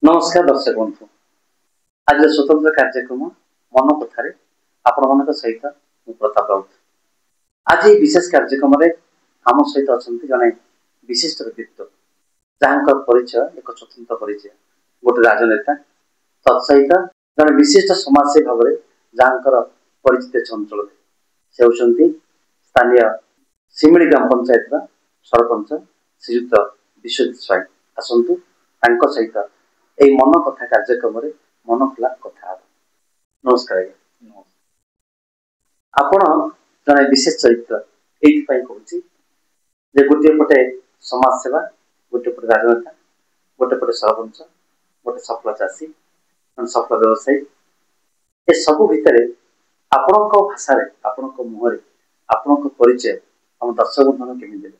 नमस्कार दर्शक बंधु आज स्वतंत्र कार्यक्रम मन कथार आपण मान सहित प्रताप राउत। आज ये विशेष कार्यक्रम आम सहित अच्छा जड़े विशिष्ट व्यक्तित्व जहाँ परिचय एक स्वतंत्र परिचय गोटे राजनेता तत्सहित जड़े विशिष्ट समाजसेवी भाव जहाँ परिचित अंचल से होती स्थानीय सिमिली ग्राम पंचायत सरपंच श्रीयुक्त विश्वजित स्वाई आसतु सहित এই মন কথা কার্যক্রমে মন খোলা কথা। নমস্কার আজ্ঞা। ଆପଣ ଜଣେ ବିଶେଷ ଚରିତ୍ର ଏଇଥିପାଇଁ କହୁଛି ଯେ ଗୋଟିଏ ପଟେ ସମାଜ ସେବା, ଗୋଟିଏ ପଟେ ରାଜନେତା, ଗୋଟିଏ ପଟେ ସରପଞ୍ଚ, ଗୋଟେ ସଫଳ ଚାଷୀ, ସଫଳ ବ୍ୟବସାୟୀ, ଏ ସବୁ ଭିତରେ ଆପଣଙ୍କ ଭାଷାରେ ଆପଣଙ୍କ ମୁହଁରେ ଆପଣଙ୍କ ପରିଚୟ ଆମ ଦର୍ଶକ ବନ୍ଧୁଙ୍କୁ କେମିତି ଦେବେ?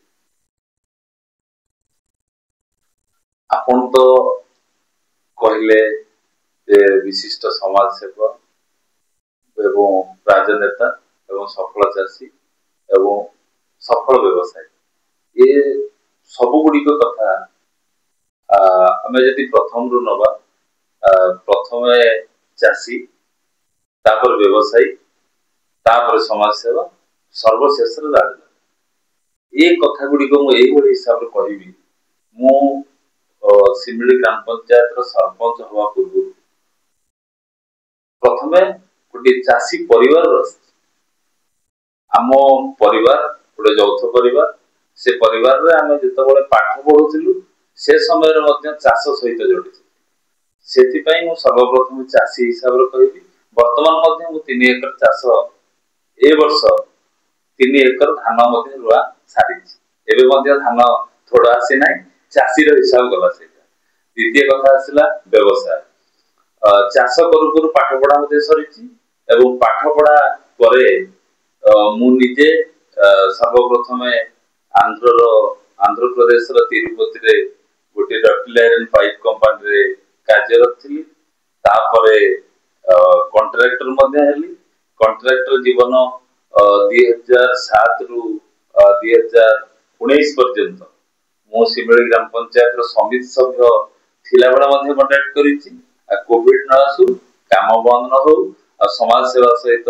ଆପଣ ତ कहले विशिष्ट समाज सेवक एवं राजनेता एवं सफल चाषी एवं सफल व्यवसायी ये सब गुड़िक कथा आम जदि प्रथम रु नवा प्रथम चाषी तापर व्यवसायी तापर समाज सेवा सर्वशेष राजनेता ये कथा गुड़िक मुझे हिसाब से कहबी मु सिमिली ग्राम पंचायत सरपंच हवा पूर्व प्रथम गोटे चाषी परिवार आम परिवार गोटे यौथ परिवार से परिवार रे आम जिते पाठ पढ़ुलु से समय चाष सहित जोड़ी से सर्वप्रथम चाषी हिसाब से कहबी। बर्तमान 3 एकर चाष ए वर्ष 3 एकर धान रुआ सारी धान थोड़ा आसी ना चाषी हिसाब गला से। द्वितीय कथा आसला व्यवसाय चाष करू करू पाठ पढ़ा सरी पाठ पढ़ा मु निजे सर्वप्रथम आंध्र प्रदेश तिरुपति रे गोटे डक्टिल आयरन पाइप कंपनी रे कार्यरत थी। तापरे कॉन्ट्रैक्टर कॉन्ट्रैक्टर जीवन 2007 रु 2019 पर्यंत मु सिमिली ग्राम पंचायत समिति सभ्य थिला बेला कॉन्ट्रैक्ट करिछि। कोविड न आसु काम बंद न हो समाज सेवा सहित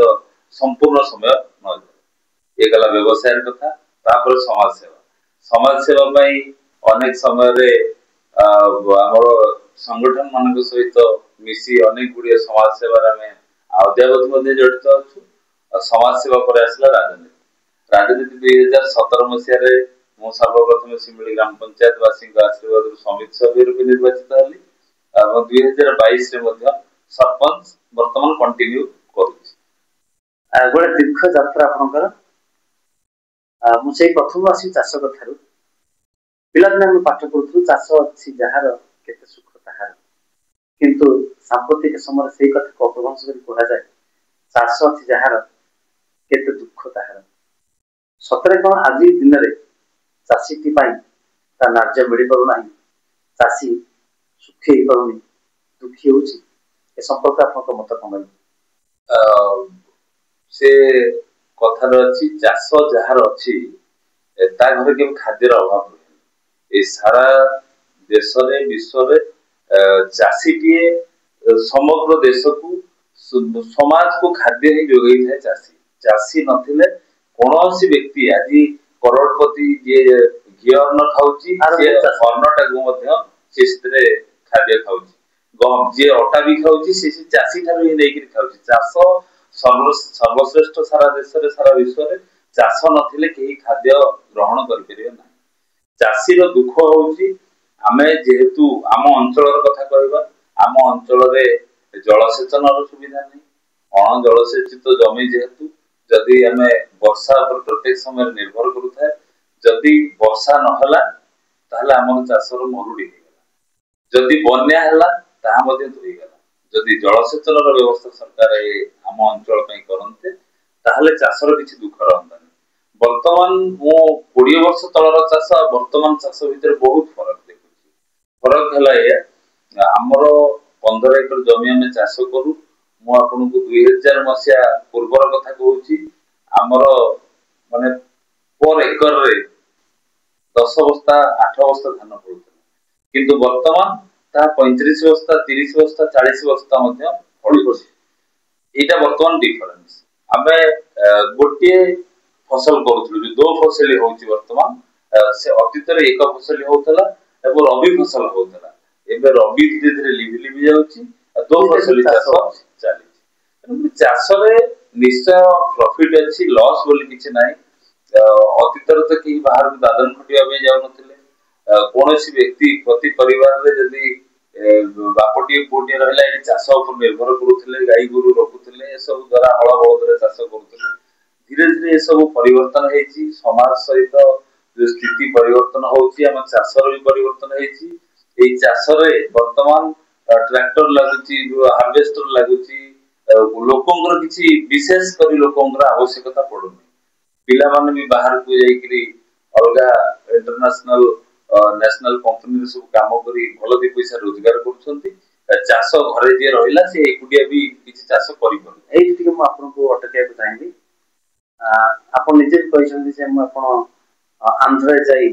संपूर्ण समय न ये गला व्यवसाय कथा। तापर समाज सेवा पई अनेक समय रे हमर संगठन मान सहित मिसी अनेक गुड़िया समाज सेवा में अद्यावधि जड़ित अच्छु। समाज सेवा पर आसला राजनीति 2017 मसीह मु सर्वप्रथम सिमिली ग्राम पंचायत वासी आशीर्वाद समिति सभ्य रूप निर्वाचित हली। 2022 रे सरपंच वर्तमान कंटिन्यू करूछि। गोटे दीर्घ यात्रा आपनकर मुझे प्रथम आसी चाष कथार पिलादिने हम पाठ पढ़ुथु चाष अच्छी जार केते सुख ताहार किंतु सांप्रतिक समय से कथा को अपभ्रंश कर कहा जाए चाष अच्छी जार केते दुख ताहार। सतरे कौन आज दिन में चाषी ता नार्य मिल पारना चाषी सुखी हो पारुनी दुखी हो संपर्क आप मत कम से कथार अच्छी चाष जार अच्छी ता घर के खाद्यर अभाव रहे सारा देश रे विश्व रे चाषीटीए समग्र देश को समाज को खाद्य ही जोगई थाए। चाषी नथिले कौन व्यक्ति आज करोड़पति जे घी अन्न खाऊची अन्नटा को खाद्य खाऊची गम जे अटा भी खाऊची से चाषी ठारू ही नहीं खाऊची। चाष सर्वश्रेष्ठ सारा देश रे सारा विश्व रे चाष नथिले केही खाद्य ग्रहण कर परिबे ना। चाषी रो दुख होउची आमे जेहेतु आम अंचल कथा कहबा आम अंचल रे जलसेचन सुविधा नहीं अण जलसेचित जमी जेहेतु जदि आमे वर्षा पर प्रत्येक समय निर्भर करूथा जदि वर्षा नहला ताहले हमर चाषर मरुडी हेला जदि बन्या हला ताहा मध्ये धोई गला जदि जलसेचन व्यवस्था सरकार आम अंचल पई करन्ते ताहले चाषर किछि दुख रहंता। वर्तमान मो 20 वर्ष तलर चाष वर्तमान चाष भीतर बहुत फरक देखुछि। फरक हला या हमर 15 एकर जमी आमे चाष करू मु आपनको 2000 मसिया पूर्वर कथा कहूछि हमर माने पर एकर रे 10 बस्ता 8 बस्ता धान पड़ुଥିଲା किंतु वर्तमान ତାହା 35 ବସ୍ତା 30 बस्ता 40 बस्ता फड़ी यहाँ बर्तमान डिफरेन्स आम गोटे फसल करूँ दो फसली हूँ बर्तमान से अतीत एक फसली होता रबी फसल होता रबी धीरे धीरे लिभि लिभि जाऊँगी दो फसली चाष चली चाष निश्चय प्रॉफिट अच्छी लॉस बोली किसी ना अतीत तो कहीं बाहर दादन खटिया जाऊन कौन व्यक्ति प्रति परिवार जदि बापटे पुटे रहा चाष निर्भर करुले गाई गोरु रखुले सब द्वारा हल बलद चाष करुले धीरे धीरे ये सब परिवर्तन होती समाज सहित जो स्थिति परिवर्तन होती चाषर भी परिवर्तन होती चाष बर्तमान ट्रैक्टर लगुच हार्वेस्टर लगुच लोकंर किसी विशेष कर लोकंर आवश्यकता पड़ुनी पिला माने भी बाहर को जाइकरी अलग इंटरनेशनल नेशनल कंपनी सब काम करी भल दी पैसा रोजगार करुछंती चाष घरे जे रहिला से एकुटिया भी किछि चाष करि पन एई टिके म आपनको अटकाय को चाहेबी आपण निजे भी कहिसंती जे म आपण आंध्र जाई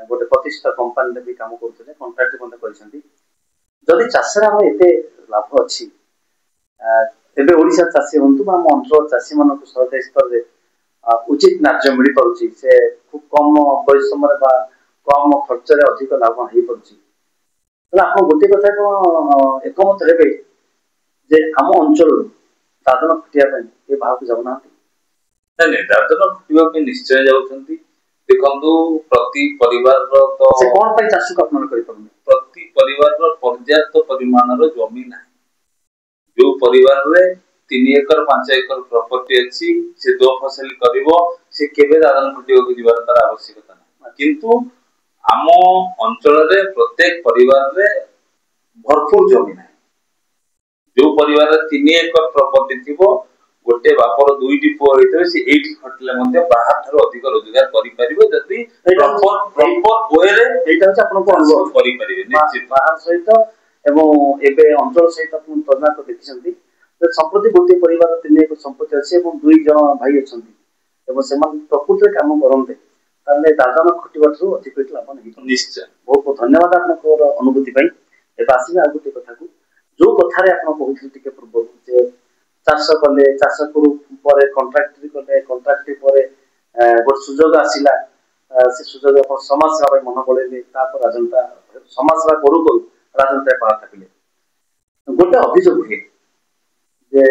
गोटे प्रतिष्ठा कंपनी रे भी काम करथले कॉन्ट्रैक्ट कोन कहिसंती जदि चाषरा हम एते लाभ अछि एबे ओडिसा चाषी हंतु बा हम अंचल चाषी मानको सरकारी स्तर रे उचित न्याय मिल पाउछि से खूब कम परिश्रम रे बा कम खर्च रे अधिक लाभ हो पाउछि तो आप गोटे कथा को एकमत हेबे जे हम अंचल दादन खटिया पे ए भाव को जाउना नहीं दादन खटिया पे निश्चय जाउछंती देखंतु प्रति परिवार रो तो से कोन पे चाष को अपना करि पड़नी प्रति परिवार रो पर्याप्त परिमाण रो जमीन नाही जो परिवार रे 3 एकर 5 एकर प्रॉपर्टी अछि से दो फसल करिवो से केबे दादन खटिया को दिबार तार आवश्यकता नाही किंतु आम अंचल रे प्रत्येक परिवार रे भरपूर जमीन है जो परिवार 3 एकर प्रॉपर्टी थिबो गोटे बापर दुईटी पुओ होइतबे से एठी खटले मध्ये बाहर थारो अधिक रोजगार करि परिबे जति प्रॉपर वे रे एटा छ आपन को अनुभव करि परिबे निश्चित बाहर सहित एवं एबे अंचल सहित आपन तुलना को देखिसंती तो संप्रति गोटे परिवार 3 एकर संपत्ति अछि एवं दुई जण भाई अछंती एवं सेमान प्रकृति काम करनते ताले दादन खटिबाठू अधिक लाभ नहीं निश्चय बहुत बहुत धन्यवाद आपनकर अनुभूति पई एबे आसीबे आ गोटे कथा को जो कथा रे आपन कहउथि टिके पूर्व जे चाष कले चाष करू परे कॉन्ट्रैक्ट कले कॉन्ट्रैक्ट परे गोटे सुजोग आसिला से सुजोग अपन समाज सेवा मन बळेले तापर राजनता समाज सेवा करू करू राजनता पार थाकिले गोटे अभियोग हे जे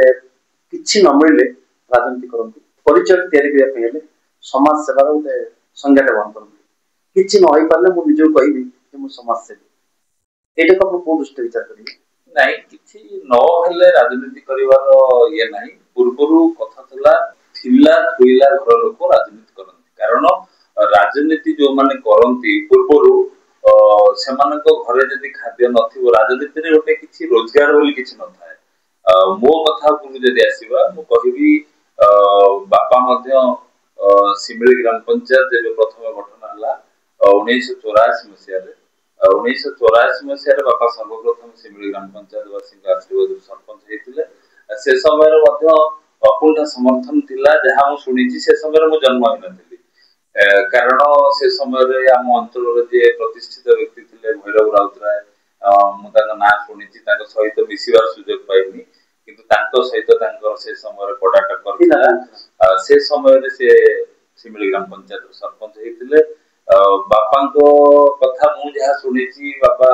किछि न मिलले राजनीति करंती परिचय तयारी करिया पहिले समाज सेवा गोटे संज्ञाटा बहन करंती किछि न होई पारले मु निजो कहिबी जे मु समाज सेवी एटा को को दृष्टि विचार करिबी नहीं किछि न हेले राजनीति करिवार ये नहीं पूर्वरु कथा थिला थुइला घर लोक राजनीति करंती कारण राजनीति जो माने करंती पूर्वरु सेमानको घरे जदि खाद्य नथिबो राजनीति रे गोटे किछि रोजगार बोली किछि न थाए मो कथा को जदि आसीबा मु कहिबी बापा मध्य सिमली ग्राम पंचायत जे प्रथम गठन हला 1984 मसिया रे 1984 मसिया रे बापा सर्वप्रथम सिमली ग्राम पंचायत वासी आशीर्वाद सरपंच हेतिले से समय रे मध्य अकुंठ समर्थन थिला जहा मु सुनिछि से समय रे मु जन्म होई नथिली कारण से समय रे हम अंचल रे जे प्रतिष्ठित व्यक्ति थिले भैरव राउतराय मु ताका ना सुनिछि ताका सहित मिसिबार सुजोग पाइनी किंतु ताको सहित तांकर से समय रे कोडा टक्कर थिला से समय रे से सिमली ग्राम पंचायत सरपंच हेतिले बापा को कथा मु जहा सुनिछि बापा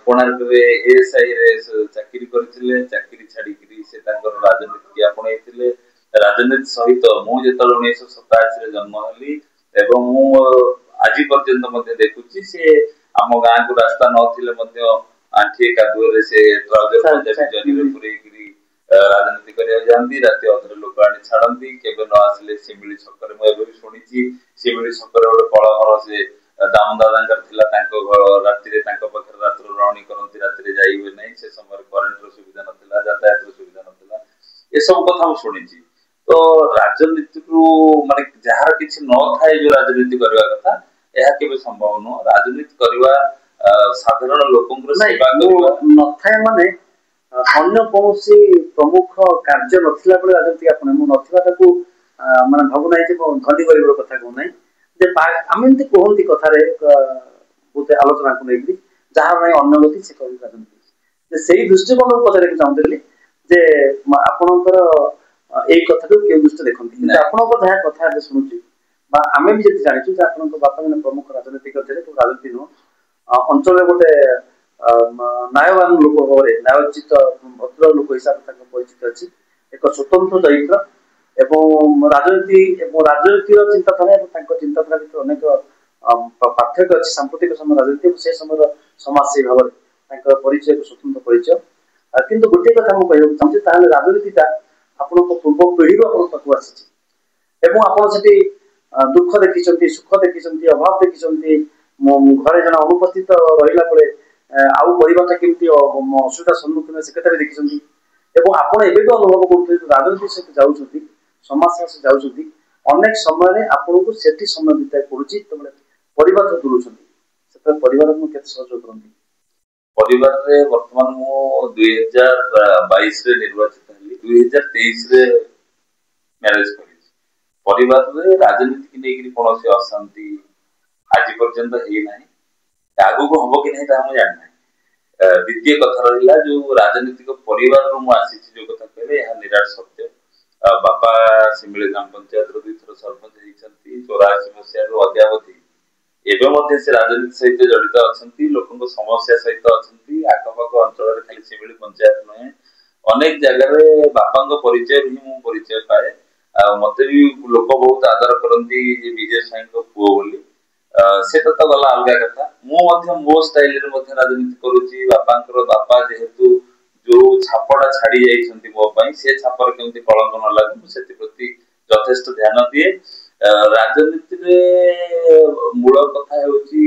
कोणार्क रे एएसआई रे चाकरी करथिले चाकरी छाडी करी से तांकर राजनीति आपण हेतिले राजनीति सहित मु जेतल 1987 रे जन्म हली एवं मु आजि पर्यंत मध्ये देखुछि से हम गां को रास्ता नथिले मध्ये आंठी कादुरे रे से ट्राउजर पंजाबी जनी रे पुरे गिरी राजनीति करिया जानती राति अधरे लोक आनी छाडंती केबे न आसले सिमली छकरे मु एबे सुनिछि सिमली छकरे ओडे पळ घर से दाम दादांकर थिला तांको घर राति रे तांको पखर रात्र रवणी करंती राति रे जाईबे नै से समय करंट रो सुविधा नथिला यातायात रो सुविधा नथिला ए सब कथा हम सुनिछि तो राजनीति को माने जहार किछि न थाए जो राजनीति करबा कथा एहा केबे संभव न राजनीति करबा साधारण लोकंकर सेवा करबा न थाए माने अन्य कोनोसी प्रमुख कार्य नथिला बले राजनीति आपण मु नथिला ताकू माने भाबु नै जे धनी गरीब रो कथा को नै जे आमे एंती कोहंती कथा रे बोते आलोचना को नै ଯାହାର ନାହିଁ ଅନ୍ୟଗତି ସେ କରିବି ରାଜନୀତି। ଯେ ସେଇ ଦୃଷ୍ଟିକୋଣକୁ ପଚାରିବାକୁ ଚାହୁଁଥିଲି ଯେ ଆପଣଙ୍କର ଏଇ କଥାକୁ କେଉଁ ଦୃଷ୍ଟି ଦେଖନ୍ତି? କିନ୍ତୁ ଆପଣଙ୍କ ଯାହା କଥା ଏବେ ଶୁଣୁଛି ବା ଆମେ ବି ଯଦି ଜାଣିଛୁ ଯେ ଆପଣଙ୍କ ବାପା ଜଣେ ପ୍ରମୁଖ ରାଜନୀତିଜ୍ଞ ଥିଲେ, ରାଜନୀତି ନୁହଁ ଅଞ୍ଚଳରେ ଗୋଟେ ନ୍ୟାୟବାନ ଲୋକ ଭାବରେ ନ୍ୟାୟୋଚିତ ଭଦ୍ର ଲୋକ ହିସାବରେ ତାଙ୍କ ପରିଚିତ ଅଛି, ଏକ ସ୍ୱତନ୍ତ୍ର ଚରିତ୍ର ଏବଂ ରାଜନୀତିର ଚିନ୍ତାଧାରା ଏବଂ ତାଙ୍କ ଚିନ୍ତାଧାରା ଭିତରେ ଅନେକ ପାର୍ଥକ୍ୟ ଅଛି। ସାମ୍ପ୍ରତିକ ସମୟ ରାଜନୀତି ଏବଂ ସେ ସମୟର ସମାଜସେବୀ ଭାବରେ ତାଙ୍କର ପରିଚୟ ଏକ ସ୍ୱତନ୍ତ୍ର ପରିଚୟ। କିନ୍ତୁ ଗୋଟିଏ କଥା ମୁଁ କହିବାକୁ ଚାହୁଁଛି, ତାହେଲେ ରାଜନୀତିଟା ଆପଣଙ୍କ ପୂର୍ବ ପିଢ଼ିରୁ ଆପଣଙ୍କ ପାଖକୁ ଆସିଛି ଏବଂ ଆପଣ ସେଠି ଦୁଃଖ ଦେଖିଛନ୍ତି, ସୁଖ ଦେଖିଛନ୍ତି, ଅଭାବ ଦେଖିଛନ୍ତି, ଘରେ ଜଣେ ଅନୁପସ୍ଥିତ ରହିଲା ପରେ ଆଉ ପରିବାରଟା କେମିତି ଅସୁବିଧାର ସମ୍ମୁଖୀନ ସେ କଥା ବି ଦେଖିଛନ୍ତି ଏବଂ ଆପଣ ଏବେ ବି ଅନୁଭବ କରୁଥିବେ ରାଜନୀତି ସହିତ ଯାଉଛନ୍ତି, ସମାଜ ସହିତ ଯାଉଛନ୍ତି, ଅନେକ ସମୟରେ ଆପଣଙ୍କୁ ସେଠି ସମୟ ବିତାଇବାକୁ ପଡୁଛି। ଯେତେବେଳେ ପରିବାର ଦୂରୁଛନ୍ତି ସେତେବେଳେ ପରିବାରକୁ କେତେ ସହଯୋଗ କରନ୍ତି? ପରିବାରରେ ବର୍ତ୍ତମାନ ମୁଁ 2022ରେ ନିର୍ବାଚିତ ହେଲି, 2023ରେ ମ୍ୟାରେଜ କରିଛି। ପରିବାରରେ ରାଜନୀତିକୁ ନେଇକି କୌଣସି ଅଶାନ୍ତି ଆଜି ପର୍ଯ୍ୟନ୍ତ ହେଇନାହିଁ, ଆଗକୁ ହବ କି ନାହିଁ ତାହା ମୁଁ ଜାଣିନାହିଁ। ଦ୍ୱିତୀୟ କଥା ରହିଲା, ଯୋଉ ରାଜନୈତିକ ପରିବାରରୁ ମୁଁ ଆସିଛି ଯୋଉ କଥା କହିଲେ ଏହା ନିରାଟ ସତ୍ୟ। ବାପା ଶିମିଳି ଗ୍ରାମ ପଞ୍ଚାୟତର 2 ଥର ସରପଞ୍ଚ ହେଇଛନ୍ତି, 84 ମସିହାରୁ ଅଦ୍ୟାବଧି ଏବେ ମଧ୍ୟ ସେ ରାଜନୀତି ସହିତ ଜଡିତ ଅଛନ୍ତି, ଲୋକଙ୍କ ସମସ୍ୟା ସହିତ ଅଛନ୍ତି। ଆଖପାଖ ଅଞ୍ଚଳରେ ଖାଲି ଶିମିଳି ପଞ୍ଚାୟତ ନୁହେଁ, ଅନେକ ଜାଗାରେ ବାପାଙ୍କ ପରିଚୟ ହିଁ ମୁଁ ପରିଚୟ ପାଏ। ଆଉ ମତେ ବି ଲୋକ ବହୁତ ଆଦର କରନ୍ତି ଯେ ବିଜୟ ସାଇଙ୍କ ପୁଅ ବୋଲି। ସେଟା ତ ଗଲା ଅଲଗା କଥା। ମୁଁ ମଧ୍ୟ ମୋ ଷ୍ଟାଇଲରେ ମଧ୍ୟ ରାଜନୀତି କରୁଛି। ବାପା ଯେହେତୁ ଯୋଉ ଛାପଟା ଛାଡି ଯାଇଛନ୍ତି ମୋ ପାଇଁ, ସେ ଛାପରେ କେମିତି କଳଙ୍କ ନ ଲାଗେ ମୁଁ ସେଥିପ୍ରତି ଯଥେଷ୍ଟ ଧ୍ୟାନ ଦିଏ। ରାଜନୀତିରେ ମୂଳ କଥା ହେଉଛି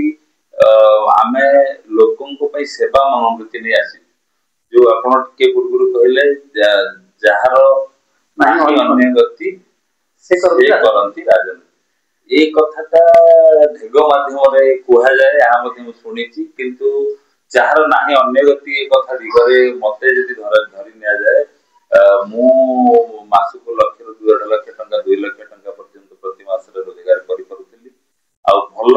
ଆମେ ଲୋକଙ୍କ ପାଇଁ ସେବା ମନୋବୃତ୍ତି ନେଇ ଆସିଛୁ। ଯୋଉ ଆପଣ ଟିକେ ପୂର୍ବରୁ କହିଲେ ଯାହାର ନାହିଁ ଅନ୍ୟ ଗତି ସେ କରନ୍ତି ରାଜନୀତି, ଏଇ କଥାଟା ଢେଗ ମାଧ୍ୟମରେ କୁହାଯାଏ, ଏହା ମଧ୍ୟ ମୁଁ ଶୁଣିଛି। କିନ୍ତୁ ଯାହାର ନାହିଁ ଅନ୍ୟ ଗତି ଏ କଥା ଦିଗରେ ମତେ ଯଦି ଧରି ନିଆଯାଏ, ମୁଁ ମାସକୁ 1,00,000ରୁ 1.5 ଲକ୍ଷ ଟଙ୍କା 2 ଲକ୍ଷ ଟଙ୍କା ପର୍ଯ୍ୟନ୍ତ ପ୍ରତି ମାସରେ ରୋଜଗାର କରିପାରୁଥିଲି। ଆଉ ଭଲ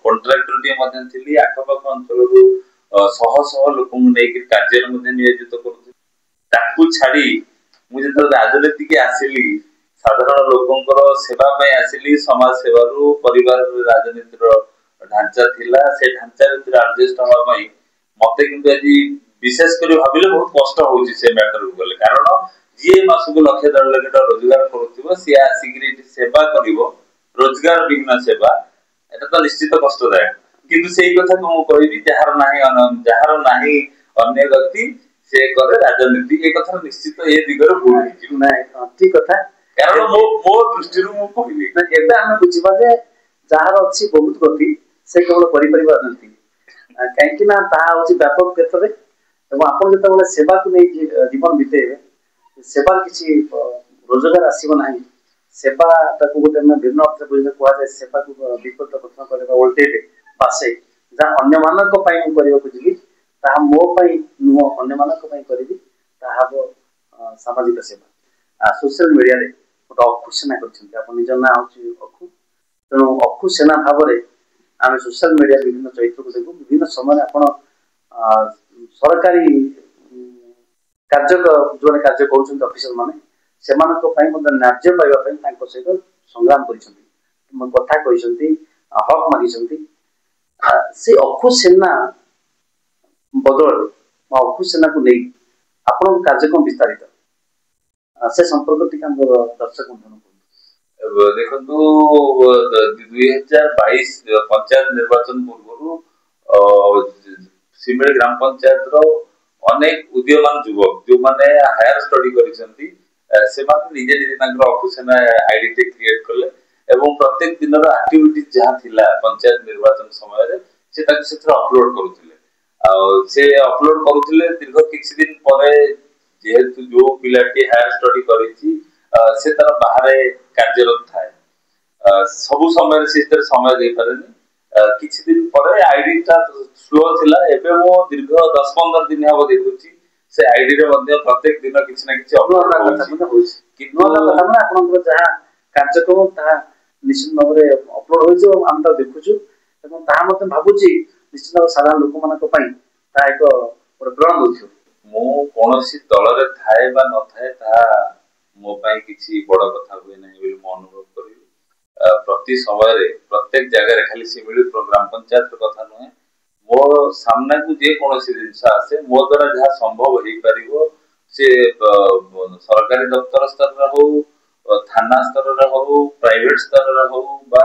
କଣ୍ଟ୍ରାକ୍ଟରଟିଏ ମଧ୍ୟ ଥିଲି। ଆଖପାଖ ଅଞ୍ଚଳରୁ ଶହ ଶହ ଲୋକଙ୍କୁ ନେଇକି କାର୍ଯ୍ୟରେ ମଧ୍ୟ ନିୟୋଜିତ କରୁଥିଲି। ତାକୁ ଛାଡି ମୁଁ ଯେତେବେଳେ ରାଜନୀତିକି ଆସିଲି, ସାଧାରଣ ଲୋକଙ୍କର ସେବା ପାଇଁ ଆସିଲି। ସମାଜ ସେବାରୁ ପରିବାରରେ ରାଜନୀତିର ଢାଞ୍ଚା ଥିଲା, ସେ ଢାଞ୍ଚା ଭିତରେ ଆଡଜଷ୍ଟ ହବା ପାଇଁ ମତେ କିନ୍ତୁ ଆଜି ବିଶେଷ କରି ଭାବିଲେ ବହୁତ କଷ୍ଟ ହଉଛି ସେ ମ୍ୟାଟରକୁ ଗଲେ। କାରଣ ଯିଏ ମାସକୁ 1,00,000 1.5 ଲକ୍ଷ ଟଙ୍କା ରୋଜଗାର କରୁଥିବ, ସିଏ ଆସିକିରି ଏଠି ସେବା କରିବ, ରୋଜଗାର ବିହୀନ ସେବା, এটা ତ ନିଶ୍ଚିତ କଷ୍ଟଦାୟକ। କିନ୍ତୁ ସେଇ କଥାକୁ ମୁଁ କହିବି, ଯାହାର ନାହିଁ ଅନ୍ୟ ଗତି ସେ କରେ ରାଜନୀତି, ଏ କଥା ନିଶ୍ଚିତ ଏ ଦିଗରେ ଭୁଲ ହେଇଯିବ। ନାଇଁ ଠିକ କଥା, କାରଣ ମୋ ଦୃଷ୍ଟିରୁ ମୁଁ କହିଲି ଏବେ ଆମେ ବୁଝିବା ଯେ ଯାହାର ଅଛି ବହୁତ ଗତି ସେ କେବଳ କରିପାରିବ ରାଜନୀତି, କାହିଁକି ନା ତାହା ହଉଛି ବ୍ୟାପକ କ୍ଷେତ୍ରରେ। ଏବଂ ଆପଣ ଯେତେବେଳେ ସେବାକୁ ନେଇ ଜୀବନ ବିତେଇବେ, ସେବା କିଛି ରୋଜଗାର ଆସିବ ନାହିଁ। ସେବା ତାକୁ ଗୋଟେ ଭିନ୍ନ ଅର୍ଥରେ କୁହାଯାଏ, ସେବାକୁ ବିପରୀତ କଥନ କରିବା ଓଲଟେଇଲେ ବାସେ, ଯାହା ଅନ୍ୟମାନଙ୍କ ପାଇଁ ମୁଁ କରିବାକୁ ଯିବି ତାହା ମୋ ପାଇଁ ନୁହଁ, ଅନ୍ୟମାନଙ୍କ ପାଇଁ କରିବି, ତାହା ହବ ସାମାଜିକ ସେବା। ସୋସିଆଲ ମିଡିଆରେ ଗୋଟେ ଅଖୁ ସେନା କରିଛନ୍ତି, ଆପଣ ନିଜ ନାଁ ହଉଛି ଅଖୁ, ତେଣୁ ଅଖୁ ସେନା ଭାବରେ ଆମେ ସୋସିଆଲ ମିଡିଆ ବିଭିନ୍ନ ଚରିତ୍ରକୁ ଦେଖୁ। ବିଭିନ୍ନ ସମୟରେ ଆପଣ ସରକାରୀ ଯୋଉମାନେ କାର୍ଯ୍ୟ କରୁଛନ୍ତି ଅଫିସର ମାନେ, ସେମାନଙ୍କ ପାଇଁ ମଧ୍ୟ ନ୍ୟାଯ୍ୟ ପାଇବା ପାଇଁ ତାଙ୍କ ସହିତ ସଂଗ୍ରାମ କରିଛନ୍ତି, କଥା କହିଛନ୍ତି, ହକ୍ ମାଗିଛନ୍ତି। ସେ ଅଖୁ ସେନା ବଦଳରେ ବା ଅଖୁ ସେନାକୁ ନେଇ ଆପଣଙ୍କ କାର୍ଯ୍ୟକ୍ରମ ବିସ୍ତାରିତ, ସେ ସମ୍ପର୍କ ଟିକେ ଆମର ଦର୍ଶକ ଦେଖନ୍ତୁ, 2022 ପଞ୍ଚାୟତ ନିର୍ବାଚନ ପୂର୍ବରୁ ଶିମିଳି ଗ୍ରାମ ପଞ୍ଚାୟତର ଅନେକ ଉଦୀୟମାନ ଯୁବକ ଯୋଉମାନେ ହାୟର ଷ୍ଟଡି କରିଛନ୍ତି, ସେମାନେ ନିଜେ ତାଙ୍କର ଅଖୁ ସେନା ଆଇଡି କ୍ରିଏଟ କଲେ ଏବଂ ପ୍ରତ୍ୟେକ ଦିନର ଆକ୍ଟିଭିଟି ଯାହା ଥିଲା ପଞ୍ଚାୟତ ନିର୍ବାଚନ ସମୟରେ ସେ ତାକୁ ସେଥିରେ ଅପଲୋଡ କରୁଥିଲେ। ଆଉ ସେ ଅପଲୋଡ କରୁଥିଲେ, ଦୀର୍ଘ କିଛି ଦିନ ପରେ ଯେହେତୁ ଯୋଉ ପିଲାଟି ହାୟର ଷ୍ଟଡି କରିଛି ସେ ତାର ବାହାରେ କାର୍ଯ୍ୟରତ ଥାଏ, ସବୁ ସମୟରେ ସେ ସେଥିରେ ସମୟ ଦେଇପାରେନି। କିଛି ଦିନ ପରେ ଆଇଡିଟା ସ୍ଲୋ ଥିଲା, ଏବେ ମୁଁ ଦୀର୍ଘ 10-15 ଦିନ ହବ ଦେଖୁଛି ସେ ଆଇଡିରେ ମଧ୍ୟ ପ୍ରତ୍ୟେକ ଦିନ କିଛି ନା କିଛି ଅପଲୋଡ ହଉଛି। କିନ୍ତୁ ଆପଣଙ୍କର ଯାହା କାର୍ଯ୍ୟକ୍ରମ ତାହା ନିଶ୍ଚିତ ଭାବରେ ଅପଲୋଡ ହୋଇଛି ଏବଂ ଆମେ ତାକୁ ଦେଖୁଛୁ ଏବଂ ତାହା ମଧ୍ୟ ଭାବୁଛି निश्चित भाव साधारण लोक मानक पई ता एक प्रेरणा दउछ। मु कोनोसी दलरे थाए बा न थाए ता मो पई किछि बड़ कथा हुए नै बोली मो अनुभव करी। प्रति समय रे प्रत्येक जगह रे खाली सिमिली प्रोग्राम पंचायत कथा न मो सामना को जे कोनोसी जिंस आसे मो द्वारा जहा संभव हेई परिबो से सरकारी दफ्तर स्तर रे हो थाना स्तर रे हो प्राइवेट स्तर रे हो बा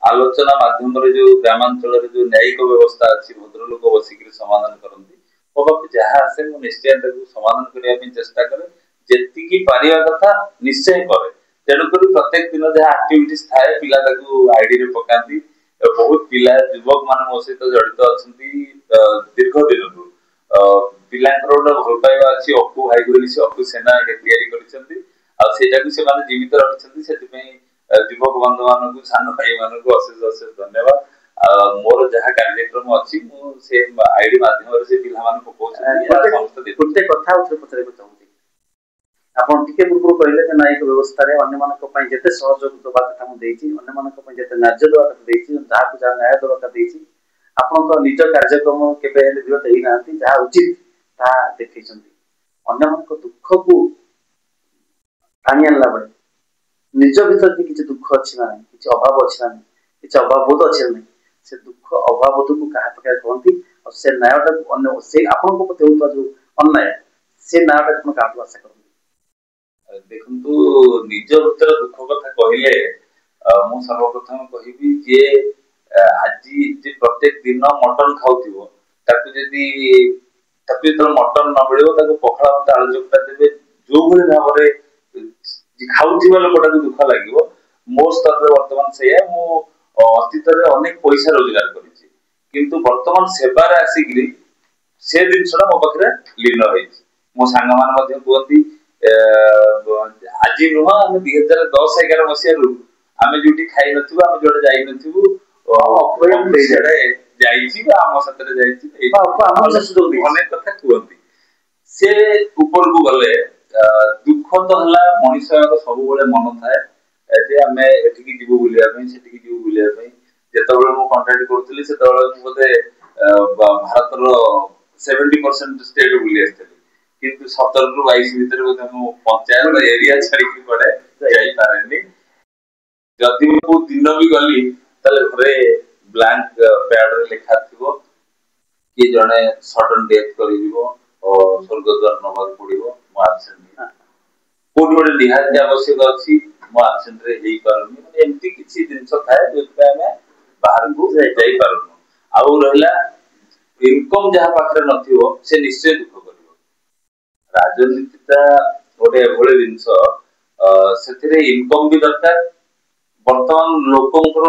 आलोचना माध्यम रे जो ग्रामांचल रे जो न्यायिक व्यवस्था अछि भद्र लोक बसिक समाधान करंती जहाँ आसे मु निश्चय समाधान करने चेष्टा करे जेति की पारिया कथा निश्चय करे तेणुकर प्रत्येक दिन जहाँ एक्टिविटीज थाए पिला आईडी रे पकांती बहुत पिला युवक मान मो सहित जड़ित अच्छी दीर्घ दिन पिलांकर भल पाइबा अच्छी अप्पू भाई बोली से अप्पू सेना तैयारी करिसेंती आ सेटा को से माने जीवित रखिसेंती सेति पई युवक बंधु मान को सान भाई मान को अशेष अशेष धन्यवाद। मोर जहाँ कार्यक्रम अच्छी से आईडी माध्यम से पिला मान को गोटे कथा पचारे चाहूँगी आपण टिके पूर्व कहले जे न्यायिक व्यवस्था रे अन्य मानक पई जेते सहयोग दबा कथा मु देछि अन्य मानक पई जेते न्याय दबा कथा देछि जहा को जहा न्याय दबा कथा देछि आपण तो निज कार्यक्रम केबे हेले विरोध हेई नांती जहा उचित ता देखैछंती अन्य मानक दुख को टाणी आनला बळे निज भीतर किछि दुख अछि ना किछि अभाव अछि ना किछि अभाव बोध अछि ना से दुख अभाव बोध को कहा प्रकार कहंती और से न्यायटा अन्य से आपण को प्रति होता जो अन्याय से न्यायटा कोन काटू आशा करंती देखंतु निज भीतर दुख कथा कहिले मु सर्वप्रथम कहिबी जे आजी जे प्रत्येक दिन मटन खाउथिबो ताकू तो मटन न मिलिबो ताकू पखला भात आलू चकटा देबे जो भली भाबरे खाउथिबा लोकटा को दुख लागिवो मो स्तर रे वर्तमान से मु अतीत रे अनेक पैसा रोजगार करिछि किंतु वर्तमान सेवा रे आसीगिरी से दिनसरा मो पखरे लीन होइछि मो संग मान मध्ये कहती आज नुह आम 2010-11 मसीह आम जो खाई नथु आम जो जाई नथु आम साथ अनेक कथा कहती से ऊपर को गले दुख तो हला मनीष सब मन थाए जे आम एठिकी जीवु बुलिया सेठिकी जीवु बुलिया जेतबेले मु कांटेक्ट करथली सेतबेले बोधे भारत रो 70% स्टेट बुली आस्थली किंतु 17 रु 22 भीतर बोधे मु पंचायत एरिया छाड़ी के पड़े जाई पारेनी जदि मु दिन भी गली तले घरे ब्लैंक पैड रे लिखा थिबो कि जने सडन डेथ करि दिबो और स्वर्गद्वार नबाक पड़िबो मु एब्सेंट कोन गोटे निहाती आवश्यक अछि मु एब्सेंट रे हेई पारनी एम्ति किछि दिनस थाए जोते हमें बाहर को जाई पारनु आउ रहला इनकम जहा पाखरे नथिबो से निश्चय दुख करिवो राजनीतिता गोटे एभले जिंस सेथिरे इनकम भी दरकार वर्तमान लोकंकर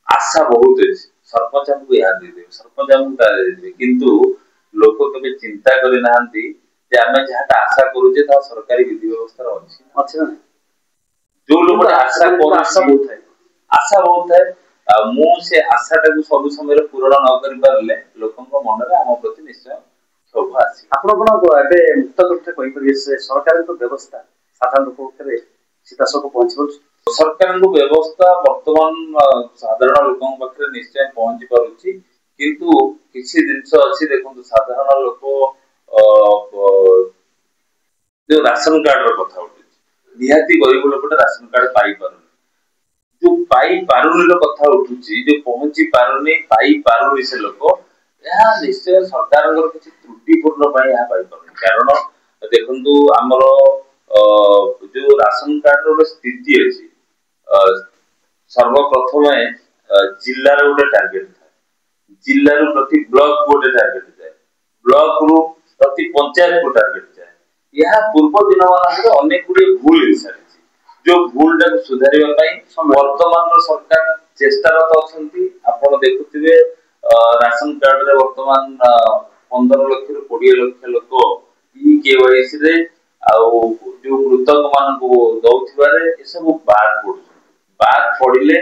आशा बहुत अछि सरपंच हमको या दे दे सरपंच हमको दे दे किंतु लोक केबे चिंता करि नाहंती जे आमे जहाटा आशा करू जे ता सरकारी विधि व्यवस्था अछि अछि ना जो लोक आशा बहुत है मु से आशाटा को सब समय पूर्ण न करि पारले लोकंक मन रे हम प्रति निश्चय क्षोभ आसी आपण कोन एबे मुक्त तथ्य कहि परिबे से सरकार को व्यवस्था साधारण लोक करे सीधा सब पहुंचबो सरकार को व्यवस्था वर्तमान साधारण लोकन पाखरे निश्चय पहुंची पारुची किंतु किछि दिनस अछि देखंतु साधारण लोक जो राशन कार्ड रो कथा उठुची निहाती गरीब लोकटा राशन कार्ड पाई पारुनी जो पाई पारुनी रो कथा उठुची जो पहुंची पारुनी पाई पारुनी से लोक यह निश्चय सरकार किसी त्रुटिपूर्ण पाई पाई पारुनी कारण देखंतु हमर जो राशन कार्ड रो स्थिति अछि सर्वप्रथम जिल्ला रो गोटे टार्गेट था जिल्ला रो प्रति ब्लॉक गोटे टार्गेट था ब्लॉक रो प्रति पंचायत को टार्गेट था यह पूर्व दिन मान अनेक गुडी भूल हिसाब जो भूल टा सुधारिबा पई वर्तमान सरकार चेष्टारत अछंती आपण देखुथिबे राशन कार्ड रे वर्तमान 15 लाख रु 20 लाख लोक ई केवाईसी रे आ जो मृतक मान को दउथिबा रे ए सब बात पड़िले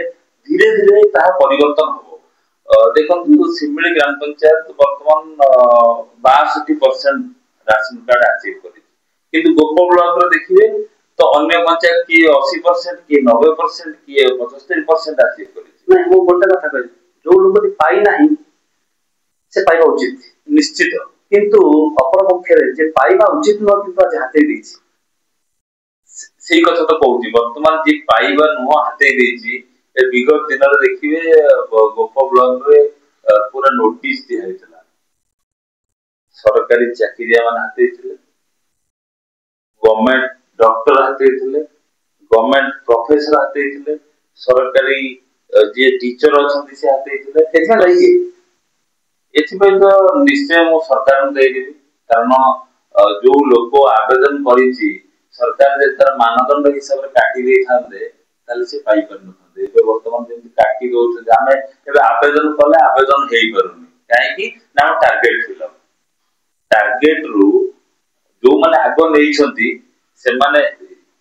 धीरे धीरे ता परिवर्तन हो देखंतु सिमली ग्राम पंचायत वर्तमान 62% राशन कार्ड अचीव करी किंतु गोप ब्लॉक रे देखिबे तो अन्य पंचायत की 80% की 90% की 75% अचीव करी नहीं वो गोटे कथा कहि जो लोक पाई नाही से पाइबा उचित निश्चित किंतु अपर पक्षरे जे पाइबा उचित न किंतु आज हाते देछि सेही कथा तो कहूची वर्तमान जे पाइबा नुह हाते देछि ए विगत दिन रे देखिबे गोप ब्लॉक रे पूरा नोटिस दिया हैतला सरकारी चाकरिया मान हाते थिले गवर्नमेंट डॉक्टर हाते थिले गवर्नमेंट प्रोफेसर हाते थिले सरकारी जे टीचर अछंती से हाते थिले केतना लई एथिपे तो निश्चय मो सरकार दे देबी कारण जो लोक आवेदन करिछि सरकार जे तर मानदंड हिसाब रे काटी दे थांदे ताले से पाई पर नथांदे एबे वर्तमान जे काटी दउछ जे हमें एबे आवेदन कले आवेदन हेई करूनी काहे कि ना टारगेट फिल टारगेट रु जो माने आगो नै छंती से माने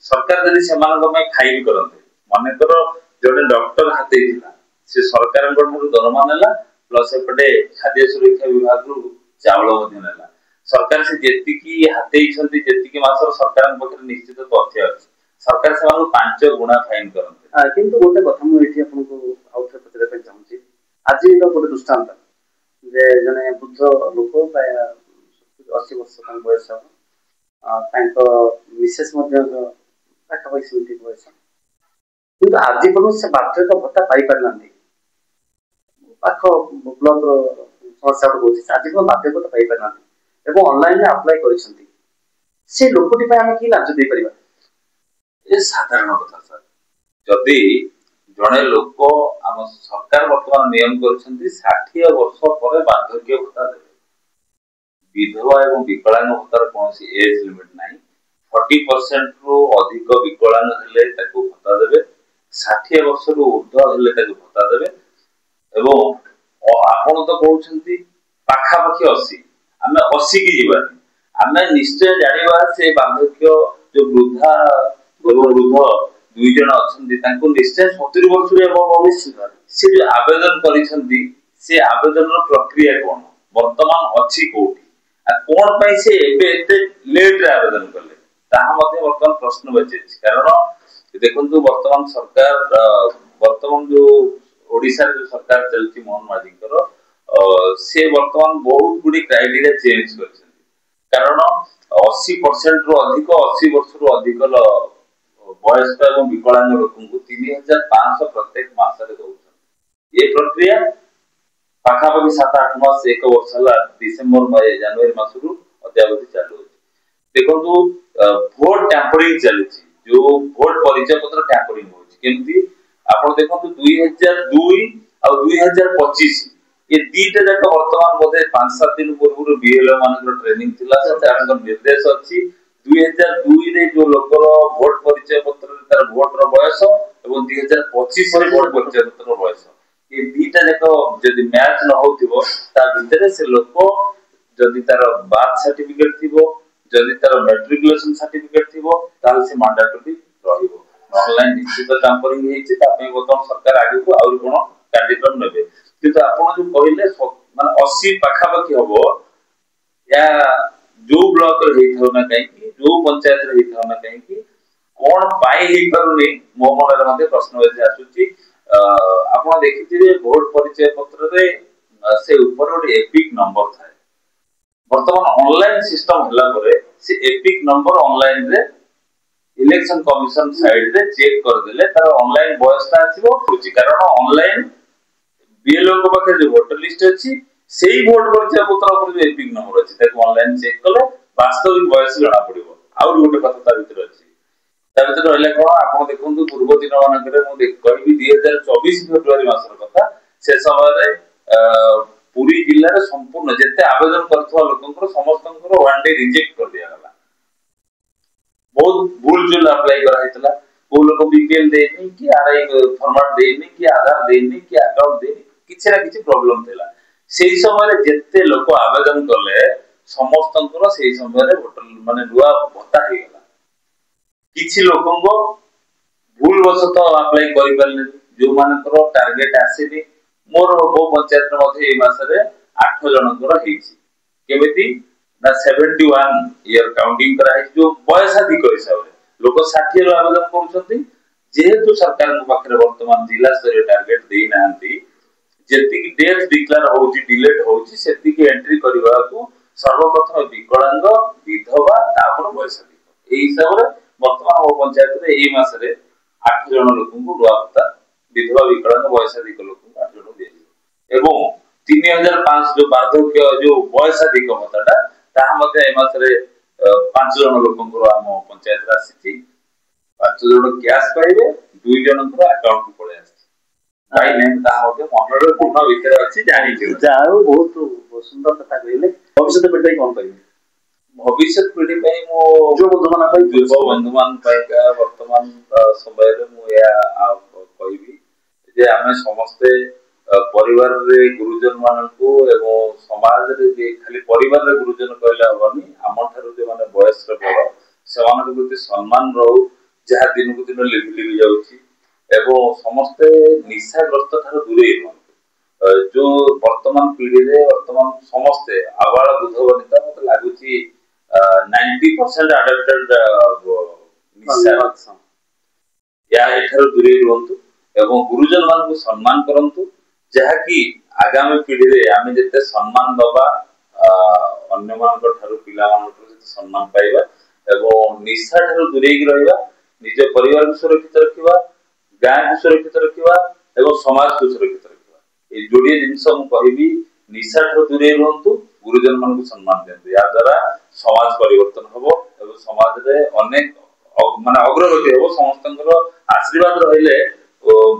सरकार जदि सेमान को में फाइल करते माने करो जने डॉक्टर हाते थिला से सरकार को ठारू दरमा नेला प्लस एपटे खाद्य सुरक्षा विभाग रु चावल मध्ये नेला सरकार से जेति की हाते छंती जेति की मासर सरकार पक्ष निश्चित तथ्य अछि सरकार से मानु 5 गुना फाइन करते किंतु गोटे कथा मु एठी आपन को आउट पचरे पे चाहूची आज तो गोटे दृष्टांत जे जने बुद्ध लोक प्राय 80 वर्ष तक बयस तांको विशेष मध्ये पाखा पैसा बयस किंतु आज पण से बाध्यता भत्ता पाई पारलांती पाख ब्लॉक रो समस्या को होची आज पण बाध्यता पाई पारलांती एवं ऑनलाइन में अप्लाई करिसंती से लोकटी पे हम की लाज दे परिबा ए साधारण कथा सर जदि जने लोक हम सरकार वर्तमान नियम करछंती 60 वर्ष पर बार्धक्य भत्ता देबे विधवा एवं विकलांग भत्तार कोनसी एज लिमिट नाही 40% रु अधिक विकलांग हेले ताको भत्ता देबे 60 वर्ष रु ऊर्ध्व हेले ताको भत्ता देबे एवं आपण तो कहउछंती पाखा पाखी 80 हमें 80 की जीवन हमें निश्चय जानिबा से बार्धक्य जो वृद्धा एवं वृद्ध दुई जन अछंती ताको निश्चय 70 वर्ष रे भविष्य से जो आवेदन करिसंती से आवेदन रो प्रक्रिया कोन वर्तमान अछि कोठी आ कोन पई से एबे एते लेट रे आवेदन करले ताहा मध्ये वर्तमान प्रश्न बचे कारण देखंतु वर्तमान सरकार वर्तमान जो ओडिसा जो सरकार चलती मोहन माझी कर से वर्तमान बहुत गुडी क्राइटेरिया चेंज करछन कारण 80% रु अधिक 80 वर्ष रु अधिक वयस्क एवं विकलांग लोकन को 3500 प्रत्येक मास रे दउछन ये प्रक्रिया पाखा पाखी 7-8 मास एक वर्ष हला डिसेंबर मई जनवरी मास रु अद्यावधि चालू अछि देखंतु वोट टैंपरिंग चली जो वोट परिचय पत्र टैंपरिंग होछि केमती आपण देखंतु 2002 और 2025 ये दीटा जक वर्तमान बोधे 5-7 दिन पूर्व बीएलओ मानकर ट्रेनिंग थिला सरकार निर्देश अछि 2002 रे जो लोकर वोट परिचय पत्र तार वोट रो बयस एवं 2025 रे वोट परिचय पत्र रो बयस ये दीटा जक जदि मैच न होतिबो ता भितरे से लोक जदि तार बार्थ सर्टिफिकेट थिबो जदि तार मैट्रिकुलेशन सर्टिफिकेट थिबो ताल से मैंडेटरी रहिबो ऑनलाइन निश्चित टैंपरिंग हेछि ता पे वर्तमान सरकार आगे को और कोन कार्यक्रम नेबे किंतु आपण जो कहिले माने 80 पाखा पाखी हबो या जो ब्लॉक रे हेथौ ना कहीं कि जो पंचायत रे हेथौ ना कहीं कि कोन पाई हे करूनी मो मन रे मध्ये प्रश्न होय आसुची आपण देखिथिबे वोट परिचय पत्र रे से ऊपर ओडे एपिक नंबर थाए वर्तमान ऑनलाइन सिस्टम हला परे से एपिक नंबर ऑनलाइन रे इलेक्शन कमिशन साइड रे चेक कर देले तार ऑनलाइन व्यवस्था आसीबो कुची कारण ऑनलाइन बीएलओ को पाखे जो वोटर लिस्ट अछि सेही वोट परिचय पत्र पर जो एपिक नंबर अछि ताको ऑनलाइन चेक कले वास्तविक वयस जणा पड़िबो और गोटे कथा ता भीतर अछि ता भीतर रहले कोन आपण देखंतु पूर्व दिन मानकरे मु कहबी 2024 फेब्रुआरी मासर कथा से समय रे पूरी जिल्ला रे संपूर्ण जते आवेदन करथवा लोकंकर समस्तंकर वन डे रिजेक्ट कर दिया गला बहुत भूल जुल अप्लाई करा हेतला को लोक बीपीएल देनी कि आरआई फॉर्मेट देनी कि आधार देनी कि अकाउंट देनी किछि ना किछि प्रॉब्लम थिला सेही समय रे जते लोक आवेदन करले समस्तंकर सेही समय रे वोटर माने दुआ भत्ता हे गेला किछि लोकन को भूल वसत अप्लाई करि परले जो मानकर टारगेट आसीनी मोर गो पंचायत मध्ये ए मास रे 8 जनकर हेछि केमिति ना 71 ईयर काउंटिंग करा है जो बयस अधिक हिसाब रे लोक 60 रो आवेदन करूछथि जेहेतु सरकार को पाखरे वर्तमान जिला स्तरीय टारगेट देई नांती जेतिकी डेथ डिक्लेयर होउची डिलेट होउची सेतिकी एंट्री करबाकू सर्वप्रथम विकलांग विधवा तापर वयस्क एई हिसाब रे वर्तमान ओ पंचायत रे एई मास रे 8 जन लोकन को रुआ भत्ता विधवा विकलांग वयस्क लोकन को 8 जन दिया एवं 3500 जो वार्धक्य जो वयस्क भत्ताटा ताहा मते एई मास रे 5 जन लोकन को हम पंचायत रे आसीची 5 जन कैश पाइबे 2 जन को अकाउंट को पळे आसी भाई नेम ता होते मनरे पूर्ण विचार अछि जानि छु जाओ बहुत सुंदर कथा कहले भविष्य पीढ़ी कोन कहबे भविष्य पीढ़ी पई मो जो बंधुमान पई जो बंधुमान पई का वर्तमान समय रे मो या कहबी जे आमे समस्त परिवार रे गुरुजन मान को एवं समाज रे जे खाली परिवार रे गुरुजन कहले हबनी हमर थारु जे माने बयस रे बड़ से मान को प्रति सम्मान रहू जहा दिन को दिन लिबि लिबि जाउची एवं समस्त निशाग्रस्त ठार दूरे जो वर्तमान पीढ़ी रे वर्तमान समस्त आबाल बुध बनिता मते लागुची 90% अडॉप्टेड निशा या एठार दूरे रहंतु एवं गुरुजन मान को सम्मान करंतु जहा कि आगामी पीढ़ी रे आमे जते सम्मान दबा अन्य मान को ठार पिला मान को जते सम्मान पाइबा एवं निशा ठार दूरे की रहबा निज परिवार को सुरक्षित रखिबा गाँ को सुरक्षित रखिबा एवं समाज को सुरक्षित रखिबा ए जोडी जिंस हम कहबी निशा ठार दूरे रहंतु गुरुजन मान को सम्मान देंतु या द्वारा समाज परिवर्तन हबो एवं समाज रे अनेक माने अग्रगति हबो समस्तंकर आशीर्वाद रहिले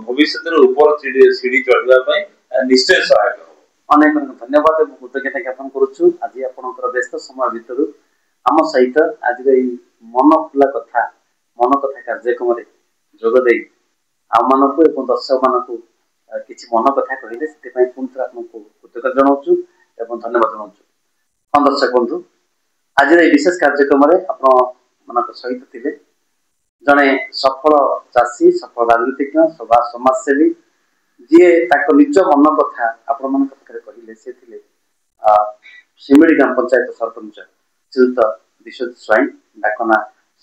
भविष्य रे ऊपर सीढ़ी चढ़िबा पई निश्चय सहायक हबो अनेक धन्यवाद कृतज्ञता ज्ञापन करूछु आज आपनकर व्यस्त समय भितर आम सहित आज मन खुला कथा मन कथा कार्यक्रम रे जोग देई आम मानक एवं दर्शक मानक किसी मन कथा कहले से पुनः थे आपको कृतज्ञता जनाऊँ एवं धन्यवाद जनाऊँ हाँ दर्शक बंधु आज विशेष कार्यक्रम आप सहित थे जड़े सफल चाषी सफल राजनीतिज्ञ सभा समाजसेवी जी निज मन कथा आपण मान कहले से सिमिड़ी ग्राम पंचायत सरपंच श्रीयुत विश्वजित स्वाई डाकना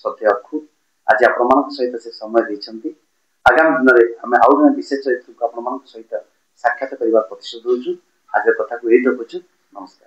सत्य अखु आज आपण सहित से समय देते आगामी दिन में आम आउ जन विशेष चरित्र को आप सहित साक्षात करने प्रतिश्रुति दूसरू आज कथा को यही रखुଛୁ नमस्कार।